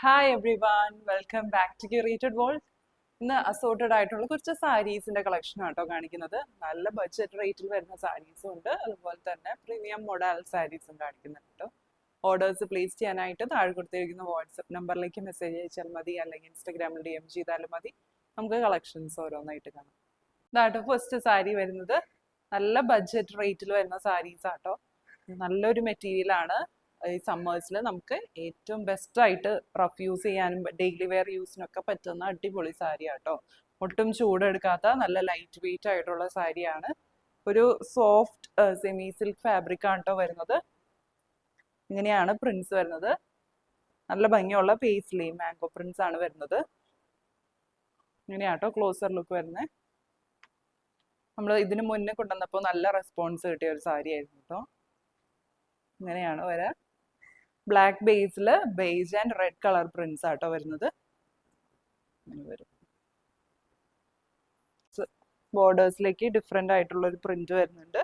Hi everyone, welcome back to curated world. ഇന്ന് assorted ആയിട്ടുള്ള കുറച്ച് സാരീസിന്റെ കളക്ഷൻ ആട്ടോ കാണിക്കുന്നത്. നല്ല ബഡ്ജറ്റ് റേറ്റിൽ വരുന്ന സാരീസും ഉണ്ട്, അതുപോലെ തന്നെ പ്രീമിയം മോഡൽ സാരീസും കാണിക്കുന്നുണ്ട് കേട്ടോ. ഓർഡേഴ്സ് പ്ലേസ് ചെയ്യാനായിട്ട് താഴെ കൊടുത്തിരിക്കുന്ന വാട്സപ്പ് നമ്പറിലേക്ക് മെസ്സേജ് അയച്ചാൽ മതി, അല്ലെങ്കിൽ ഇൻസ്റ്റാഗ്രാമിൽ DM ചെയ്താലും മതി. നമുക്ക് കളക്ഷൻസ് ഓരോന്നായിട്ട് കാണാം. ഇതാട്ടോ ഫസ്റ്റ് സാരി വരുന്നത്. നല്ല ബഡ്ജറ്റ് റേറ്റിൽ വരുന്ന സാരീസ് ആട്ടോ. നല്ലൊരു മെറ്റീരിയൽ ആണ്. ഈ സമ്മേഴ്സിൽ നമുക്ക് ഏറ്റവും ബെസ്റ്റ് ആയിട്ട് റഫ് യൂസ് ചെയ്യാനും ഡെയിലി വെയർ യൂസിനൊക്കെ പറ്റുന്ന അടിപൊളി സാരി ആട്ടോ. ഒട്ടും ചൂടെടുക്കാത്ത നല്ല ലൈറ്റ് വെയിറ്റ് ആയിട്ടുള്ള സാരിയാണ്. ഒരു സോഫ്റ്റ് സെമി സിൽക്ക് ഫാബ്രിക് ആണ് കേട്ടോ വരുന്നത്. ഇങ്ങനെയാണ് പ്രിന്റ്സ് വരുന്നത്. നല്ല ഭംഗിയുള്ള പേസ്ലി മാംഗോ പ്രിന്റ്സ് ആണ് വരുന്നത്. ഇങ്ങനെയാട്ടോ ക്ലോസർ ലുക്ക് വരുന്നത്. നമ്മൾ ഇതിന് മുന്നേ കൊണ്ടുവന്നപ്പോൾ നല്ല റെസ്പോൺസ് കിട്ടിയ ഒരു സാരി ആയിരുന്നു കേട്ടോ. ഇങ്ങനെയാണ് വരാ. Black Basil beige and red colour prints ആട്ടോ വരുന്നത്. ബോർഡേഴ്സിലേക്ക് ഡിഫറെന്റ് ആയിട്ടുള്ള ഒരു പ്രിന്റ് വരുന്നുണ്ട്.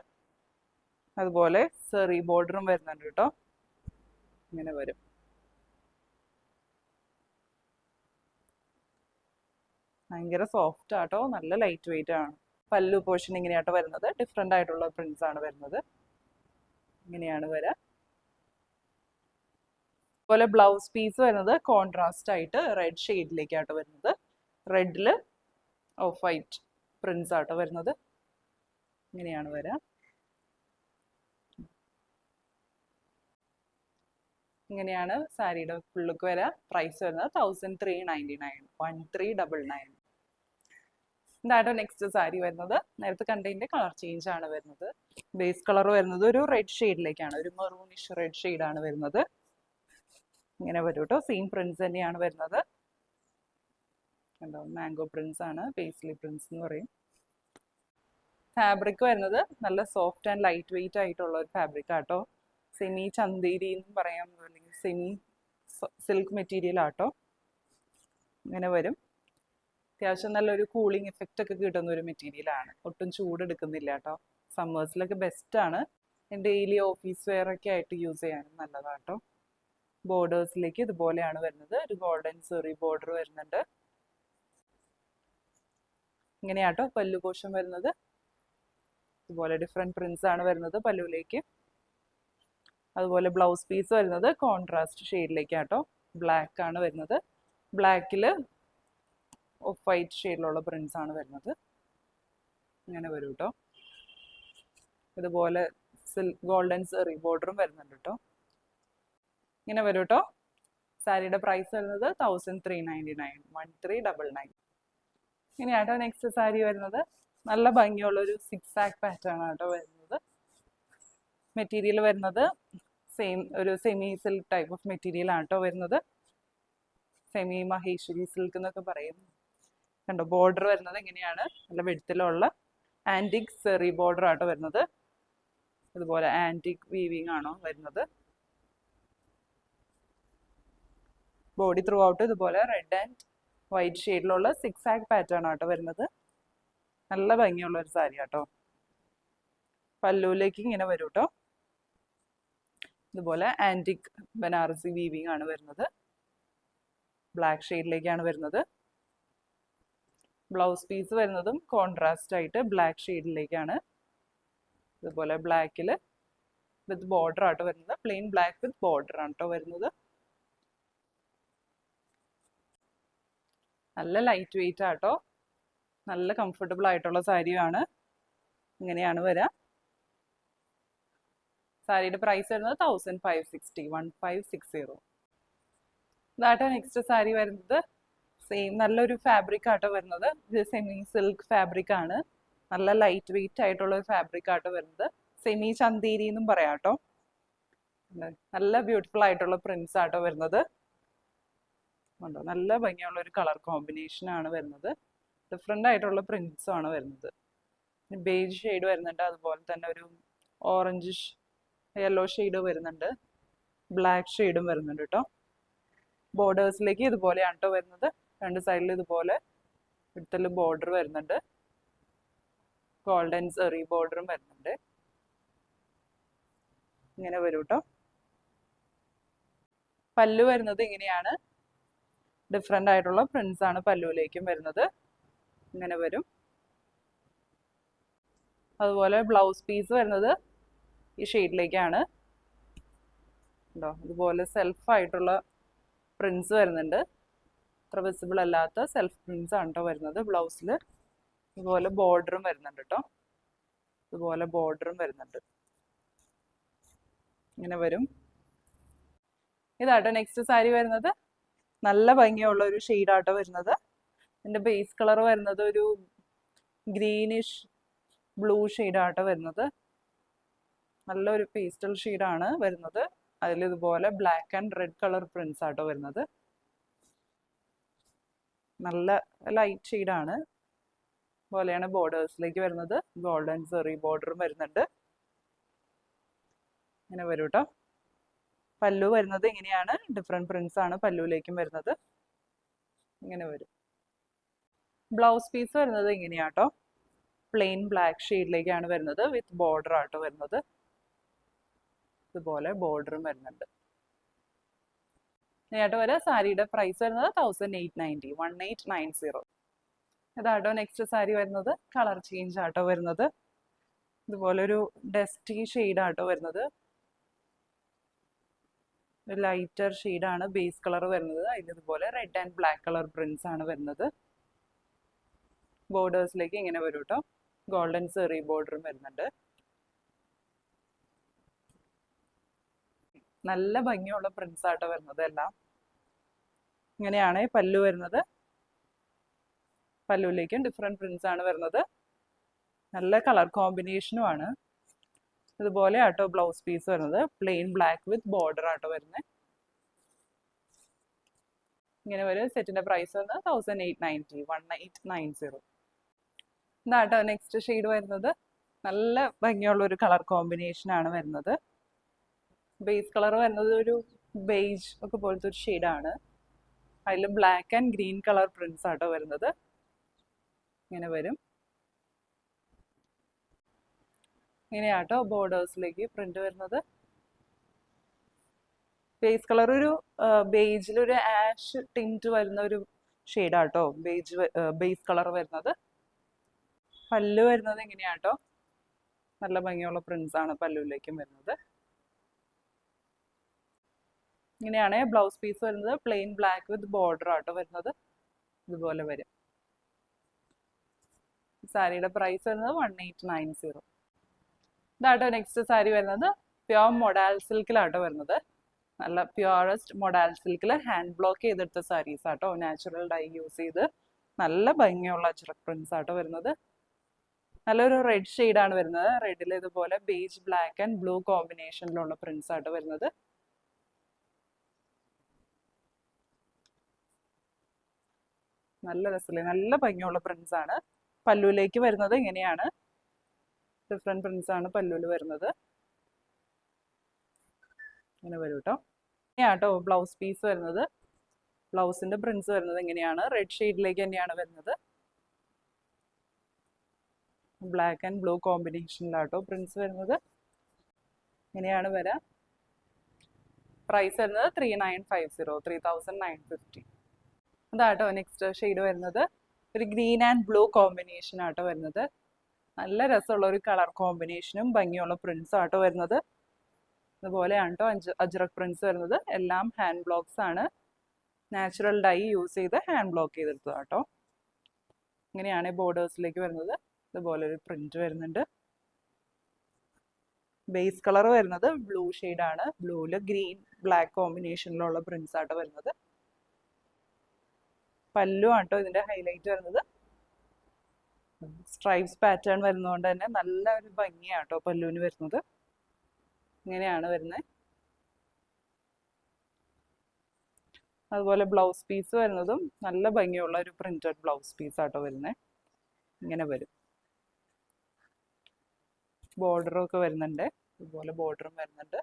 അതുപോലെ സെറി ബോർഡറും വരുന്നുണ്ട് കേട്ടോ. ഇങ്ങനെ വരും. ഭയങ്കര സോഫ്റ്റ് ആട്ടോ, നല്ല ലൈറ്റ് വെയിറ്റ് ആണ്. പല്ലു പോർഷൻ ഇങ്ങനെയാട്ടോ വരുന്നത്. ഡിഫറെന്റ് ആയിട്ടുള്ള പ്രിന്റ്സ് ആണ് വരുന്നത്. ഇങ്ങനെയാണ് വരാ. അതുപോലെ ബ്ലൗസ് പീസ് വരുന്നത് കോൺട്രാസ്റ്റ് ആയിട്ട് റെഡ് ഷെയ്ഡിലേക്കാട്ടോ വരുന്നത്. റെഡില് ഓഫ് വൈറ്റ് പ്രിന്റ്സ് ആട്ടോ വരുന്നത്. ഇങ്ങനെയാണ് വരാ. ഇങ്ങനെയാണ് സാരിയുടെ ഫുൾ ലുക്ക് വരാ. പ്രൈസ് വരുന്നത് 1399, 1399. ഇതാട്ടോ നെക്സ്റ്റ് സാരി വരുന്നത്. നേരത്തെ കണ്ടതിന്റെ കളർ ചേഞ്ച് ആണ് വരുന്നത്. ബേസ് കളർ വരുന്നത് ഒരു റെഡ് ഷെയ്ഡിലേക്കാണ്, ഒരു മെറൂണിഷ് റെഡ് ഷെയ്ഡാണ് വരുന്നത്. ഇങ്ങനെ വരും കേട്ടോ. സെയിം പ്രിന്റ്സ് തന്നെയാണ് വരുന്നത്. കണ്ടോ, മാംഗോ പ്രിന്റ്സ് ആണ്, പേസ്ലി പ്രിന്റ്സ് എന്ന് പറയും. ഫാബ്രിക് വരുന്നത് നല്ല സോഫ്റ്റ് ആൻഡ് ലൈറ്റ് വെയിറ്റ് ആയിട്ടുള്ള ഒരു ഫാബ്രിക് ആട്ടോ. സെമി ചന്തേരി എന്നും പറയാം, അല്ലെങ്കിൽ സെമി സിൽക്ക് മെറ്റീരിയൽ ആട്ടോ. ഇങ്ങനെ വരും. അത്യാവശ്യം നല്ലൊരു കൂളിംഗ് എഫക്റ്റ് ഒക്കെ കിട്ടുന്ന ഒരു മെറ്റീരിയൽ ആണ്. ഒട്ടും ചൂടെടുക്കുന്നില്ല കേട്ടോ. സമ്മേഴ്സിലൊക്കെ ബെസ്റ്റ് ആണ്. ഡെയിലി ഓഫീസ് വെയർ ഒക്കെ ആയിട്ട് യൂസ് ചെയ്യാനും നല്ലതാട്ടോ. ബോർഡേഴ്സിലേക്ക് ഇതുപോലെയാണ് വരുന്നത്. ഒരു ഗോൾഡൻ സെറി ബോർഡർ വരുന്നുണ്ട്. ഇങ്ങനെയാട്ടോ പല്ലു പോർഷൻ വരുന്നത്. ഇതുപോലെ ഡിഫറെന്റ് പ്രിന്റ്സ് ആണ് വരുന്നത് പല്ലുവിലേക്ക്. അതുപോലെ ബ്ലൗസ് പീസ് വരുന്നത് കോൺട്രാസ്റ്റ് ഷെയ്ഡിലേക്കാട്ടോ. ബ്ലാക്ക് ആണ് വരുന്നത്. ബ്ലാക്കില് ഓഫ് വൈറ്റ് ഷെയ്ഡിലുള്ള പ്രിന്റ്സ് ആണ് വരുന്നത്. ഇങ്ങനെ വരും കേട്ടോ. ഇതുപോലെ ഗോൾഡൻ സെറി ബോർഡറും വരുന്നുണ്ട് കേട്ടോ. ഇങ്ങനെ വരും കേട്ടോ. സാരിയുടെ പ്രൈസ് വരുന്നത് 1399, 1399. ഇങ്ങനെയാട്ടോ നെക്സ്റ്റ് സാരി വരുന്നത്. നല്ല ഭംഗിയുള്ള ഒരു 6 ആക്ക് പാറ്റേൺ ആട്ടോ വരുന്നത്. മെറ്റീരിയൽ വരുന്നത് സെയിം ഒരു semi silk type of material ആട്ടോ വരുന്നത്. സെമി മഹേശ്വരി സിൽക്ക് എന്നൊക്കെ പറയും. കണ്ടോ, ബോർഡർ വരുന്നത് ഇങ്ങനെയാണ്. നല്ല വെടുത്തിലുള്ള ആന്റിക് സെറി ബോർഡർ ആട്ടോ വരുന്നത്. ഇതുപോലെ ആന്റിക് വീവിങ് ആണോ വരുന്നത്. ബോഡി ത്രൂ ഔട്ട് ഇതുപോലെ റെഡ് ആൻഡ് വൈറ്റ് ഷെയ്ഡിലുള്ള 6 ആക്ക് പാറ്റേൺ ആട്ടോ വരുന്നത്. നല്ല ഭംഗിയുള്ള ഒരു സാരി ആട്ടോ. പല്ലുവിലേക്ക് ഇങ്ങനെ വരും കേട്ടോ. ഇതുപോലെ ആന്റിക് ബനാറസി വീവിങ് ആണ് വരുന്നത്. ബ്ലാക്ക് ഷെയ്ഡിലേക്കാണ് വരുന്നത്. ബ്ലൗസ് പീസ് വരുന്നതും കോൺട്രാസ്റ്റ് ആയിട്ട് ബ്ലാക്ക് ഷെയ്ഡിലേക്കാണ്. ഇതുപോലെ ബ്ലാക്കിൽ വിത്ത് ബോർഡർ ആട്ടോ വരുന്നത്. പ്ലെയിൻ ബ്ലാക്ക് വിത്ത് ബോർഡർ ആണ് കേട്ടോ വരുന്നത്. നല്ല ലൈറ്റ് വെയിറ്റ് ആട്ടോ. നല്ല കംഫർട്ടബിൾ ആയിട്ടുള്ള സാരിയാണ്. ഇങ്ങനെയാണ് വരാ. സാരിയുടെ പ്രൈസ് വരുന്നത് 1560, 1560. ഇതാട്ടോ നെക്സ്റ്റ് സാരി വരുന്നത്. സെയിം നല്ലൊരു ഫാബ്രിക് ആട്ടോ വരുന്നത്. ഇത് സെമി സിൽക്ക് ഫാബ്രിക് ആണ്. നല്ല ലൈറ്റ് വെയിറ്റ് ആയിട്ടുള്ള ഒരു ഫാബ്രിക് ആട്ടോ വരുന്നത്. സെമി ചന്തേരി എന്നും പറയാം കേട്ടോ. നല്ല ബ്യൂട്ടിഫുൾ ആയിട്ടുള്ള പ്രിന്റ്സ് ആട്ടോ വരുന്നത്. ഉണ്ടോ, നല്ല ഭംഗിയുള്ള ഒരു കളർ കോമ്പിനേഷൻ ആണ് വരുന്നത്. ഡിഫറെൻ്റ് ആയിട്ടുള്ള പ്രിന്റ്സും ആണ് വരുന്നത്. ബേജ് ഷെയ്ഡ് വരുന്നുണ്ട്. അതുപോലെ തന്നെ ഒരു ഓറഞ്ചിഷ് യെല്ലോ ഷെയ്ഡ് വരുന്നുണ്ട്. ബ്ലാക്ക് ഷെയ്ഡും വരുന്നുണ്ട് കേട്ടോ. ബോർഡേഴ്സിലേക്ക് ഇതുപോലെയാണ് കേട്ടോ വരുന്നത്. രണ്ട് സൈഡിൽ ഇതുപോലെ ഇടത്തിൽ ബോർഡർ വരുന്നുണ്ട്. ഗോൾഡൻ സെറി ബോർഡറും വരുന്നുണ്ട്. ഇങ്ങനെ വരും കേട്ടോ. പല്ലു വരുന്നത് ഇങ്ങനെയാണ്. ഡിഫറെൻ്റ് ആയിട്ടുള്ള പ്രിൻസ് ആണ് പല്ലുവിലേക്കും വരുന്നത്. ഇങ്ങനെ വരും. അതുപോലെ ബ്ലൗസ് പീസ് വരുന്നത് ഈ ഷെയ്ഡിലേക്കാണ്. ഉണ്ടോ, ഇതുപോലെ സെൽഫായിട്ടുള്ള പ്രിൻസ് വരുന്നുണ്ട്. അത്ര വിസിബിൾ അല്ലാത്ത സെൽഫ് പ്രിൻസ് ആണ് കേട്ടോ വരുന്നത് ബ്ലൗസിൽ. ഇതുപോലെ ബോർഡറും വരുന്നുണ്ട് കേട്ടോ. ഇതുപോലെ ബോർഡറും വരുന്നുണ്ട്. ഇങ്ങനെ വരും. ഇതാട്ടോ നെക്സ്റ്റ് സാരി വരുന്നത്. നല്ല ഭംഗിയുള്ള ഒരു ഷെയ്ഡാട്ടോ വരുന്നത്. ഇതിൻ്റെ ബേസ് കളർ വരുന്നത് ഒരു ഗ്രീനിഷ് ബ്ലൂ ഷെയ്ഡാട്ടോ വരുന്നത്. നല്ലൊരു പേസ്റ്റൽ ഷെയ്ഡാണ് വരുന്നത്. അതിൽ ഇതുപോലെ black and red colour Prince ആട്ടോ വരുന്നത്. നല്ല ലൈറ്റ് ഷെയ്ഡാണ്. പോലെയാണ് ബോർഡേഴ്സിലേക്ക് വരുന്നത്. ഗോൾഡൻ സെറി ബോർഡറും വരുന്നുണ്ട്. ഇങ്ങനെ വരും കേട്ടോ. പല്ലു വരുന്നത് ഇങ്ങനെയാണ്. ഡിഫറെൻറ്റ് പ്രിൻസ് ആണ് പല്ലുവിലേക്കും വരുന്നത്. ഇങ്ങനെ വരും. ബ്ലൗസ് പീസ് വരുന്നത് ഇങ്ങനെയാട്ടോ. പ്ലെയിൻ ബ്ലാക്ക് ഷെയ്ഡിലേക്കാണ് വരുന്നത്. വിത്ത് ബോർഡർ ആട്ടോ വരുന്നത്. ഇതുപോലെ ബോർഡറും വരുന്നുണ്ട്. ഇനിയാട്ടോ വരെ സാരിയുടെ പ്രൈസ് വരുന്നത് 1890, 1890. ഇതാട്ടോ നെക്സ്റ്റ് സാരി വരുന്നത്. കളർ ചേഞ്ച് ആട്ടോ വരുന്നത്. ഇതുപോലെ ഒരു ഡസ്റ്റി ഷെയ്ഡ് ആട്ടോ വരുന്നത്. ലൈറ്റർ ഷെയ്ഡാണ് ബേസ് കളർ വരുന്നത്. അതിലിതുപോലെ red and black colour prints ആണ് വരുന്നത്. ബോർഡേഴ്സിലേക്ക് ഇങ്ങനെ വരും കേട്ടോ. ഗോൾഡൻ സെറി ബോർഡറും വരുന്നുണ്ട്. നല്ല ഭംഗിയുള്ള പ്രിൻസ് ആട്ടോ വരുന്നത് എല്ലാം. ഇങ്ങനെയാണ് പല്ലു വരുന്നത്. പല്ലുവിലേക്കും ഡിഫറെൻറ്റ് പ്രിൻസ് ആണ് വരുന്നത്. നല്ല കളർ കോമ്പിനേഷനും ആണ്. ഇതുപോലെ ആട്ടോ ബ്ലൗസ് പീസ് വരുന്നത്. പ്ലെയിൻ ബ്ലാക്ക് വിത്ത് ബോർഡർ ആട്ടോ വരുന്നത്. ഇങ്ങനെ വരും. സെറ്റിന്റെ പ്രൈസ് വരുന്നത് 1890, 1890. ഇതാട്ടോ നെക്സ്റ്റ് ഷെയ്ഡ് വരുന്നത്. നല്ല ഭംഗിയുള്ള ഒരു കളർ കോമ്പിനേഷൻ ആണ് വരുന്നത്. ബേസ് കളർ വരുന്നത് ഒരു ബേജ് ഒക്കെ പോലത്തെ ഒരു ഷെയ്ഡാണ്. അതിൽ black and green colour Prince ആട്ടോ വരുന്നത്. ഇങ്ങനെ വരും. ഇങ്ങനെയാട്ടോ ബോർഡേഴ്സിലേക്ക് പ്രിന്റ് വരുന്നത്. ബേസ് കളർ ഒരു ബേജിലൊരു ആഷ് ടിൻറ്റ് വരുന്ന ഒരു ഷെയ്ഡാട്ടോ ബേസ് കളർ വരുന്നത്. പല്ലു വരുന്നത് ഇങ്ങനെയാട്ടോ. നല്ല ഭംഗിയുള്ള പ്രിൻസ് ആണ് പല്ലുവിലേക്കും വരുന്നത്. ഇങ്ങനെയാണ് ബ്ലൗസ് പീസ് വരുന്നത്. പ്ലെയിൻ ബ്ലാക്ക് വിത്ത് ബോർഡർ ആട്ടോ വരുന്നത്. ഇതുപോലെ വരും. സാരിയുടെ പ്രൈസ് വരുന്നത് 1890. ഇതാട്ടോ നെക്സ്റ്റ് സാരി വരുന്നത്. പ്യോർ മൊഡാൽ സിൽക്കിലാട്ടോ വരുന്നത്. നല്ല പ്യോറസ്റ്റ് മൊഡാൽ സിൽക്കിൽ ഹാൻഡ് ബ്ലോക്ക് ചെയ്തെടുത്ത സാരീസ് ആട്ടോ. നാച്ചുറൽ ഡൈ യൂസ് ചെയ്ത് നല്ല ഭംഗിയുള്ള അജ്രക് പ്രിൻസ് ആട്ടോ വരുന്നത്. നല്ലൊരു റെഡ് ഷെയ്ഡാണ് വരുന്നത്. റെഡിൽ ഇതുപോലെ ബേജ് ബ്ലാക്ക് ആൻഡ് ബ്ലൂ കോമ്പിനേഷനിലുള്ള പ്രിൻസ് ആട്ടോ വരുന്നത്. നല്ല രസമില്ലേ, നല്ല ഭംഗിയുള്ള പ്രിൻസ് ആണ്. പല്ലുവിലേക്ക് വരുന്നത് ഇങ്ങനെയാണ്. ഡിഫറെൻറ്റ് പ്രിൻസ് ആണ് പല്ലുവിൽ വരുന്നത്. ഇങ്ങനെ വരും കേട്ടോ. ഇങ്ങനെയാട്ടോ ബ്ലൗസ് പീസ് വരുന്നത്. ബ്ലൗസിന്റെ പ്രിൻസ് വരുന്നത് ഇങ്ങനെയാണ്. റെഡ് ഷെയ്ഡിലേക്ക് തന്നെയാണ് വരുന്നത്. ബ്ലാക്ക് ആൻഡ് ബ്ലൂ കോമ്പിനേഷനിലാട്ടോ പ്രിൻസ് വരുന്നത്. ഇങ്ങനെയാണ് വരാം. പ്രൈസ് വരുന്നത് 3950, 3950. അതാട്ടോ നെക്സ്റ്റ് ഷെയ്ഡ് വരുന്നത്. ഒരു ഗ്രീൻ ആൻഡ് ബ്ലൂ കോമ്പിനേഷൻ ആട്ടോ വരുന്നത്. നല്ല രസമുള്ള ഒരു കളർ കോമ്പിനേഷനും ഭംഗിയുള്ള പ്രിൻസും ആട്ടോ വരുന്നത്. ഇതുപോലെയാണ് കേട്ടോ അജ്രക് പ്രിൻസ് വരുന്നത്. എല്ലാം ഹാൻഡ് ബ്ലോക്സ് ആണ്. നാച്ചുറൽ ഡൈ യൂസ് ചെയ്ത് ഹാൻഡ് ബ്ലോക്ക് ചെയ്തെടുത്തതാട്ടോ. ഇങ്ങനെയാണ് ബോർഡേഴ്സിലേക്ക് വരുന്നത്. ഇതുപോലെ ഒരു പ്രിന്റ് വരുന്നുണ്ട്. ബേസ് കളർ വരുന്നത് ബ്ലൂ ഷെയ്ഡാണ്. ബ്ലൂവില് ഗ്രീൻ ബ്ലാക്ക് കോമ്പിനേഷനിലുള്ള പ്രിൻസ് ആട്ടോ വരുന്നത്. പല്ലു ആട്ടോ ഇതിന്റെ ഹൈലൈറ്റ് വരുന്നത്. സ്ട്രൈപ്സ് പാറ്റേൺ വരുന്നതുകൊണ്ട് തന്നെ നല്ല ഒരു ഭംഗിയാട്ടോ പല്ലുവിന് വരുന്നത്. ഇങ്ങനെയാണ് വരുന്നത്. അതുപോലെ ബ്ലൗസ് പീസ് വരുന്നതും നല്ല ഭംഗിയുള്ള ഒരു പ്രിന്റഡ് ബ്ലൗസ് പീസ് ആട്ടോ വരുന്നത്. ഇങ്ങനെ വരും. ബോർഡറും ഒക്കെ വരുന്നുണ്ട്. ഇതുപോലെ ബോർഡറും വരുന്നുണ്ട്.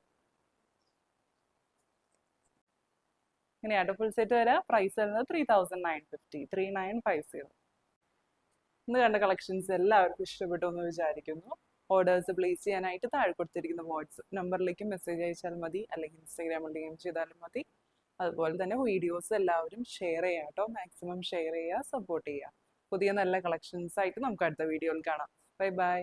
ഇങ്ങനെയാട്ടോ ഫുൾ സെറ്റ് വരാം. പ്രൈസ് വരുന്നത് 3950, 3950. ഇന്ന് കണ്ട കളക്ഷൻസ് എല്ലാവർക്കും ഇഷ്ടപ്പെട്ടു എന്ന് വിചാരിക്കുന്നു. ഓർഡേഴ്സ് പ്ലേസ് ചെയ്യാനായിട്ട് താഴെ കൊടുത്തിരിക്കുന്ന വാട്സ്ആപ്പ് നമ്പറിലേക്ക് മെസ്സേജ് അയച്ചാൽ മതി, അല്ലെങ്കിൽ ഇൻസ്റ്റാഗ്രാമിൽ DM ചെയ്താലും മതി. അതുപോലെ തന്നെ വീഡിയോസ് എല്ലാവരും ഷെയർ ചെയ്യുക കേട്ടോ, മാക്സിമം ഷെയർ ചെയ്യുക, സപ്പോർട്ട് ചെയ്യുക. പുതിയ നല്ല കളക്ഷൻസ് ആയിട്ട് നമുക്ക് അടുത്ത വീഡിയോയിൽ കാണാം. Bye bye.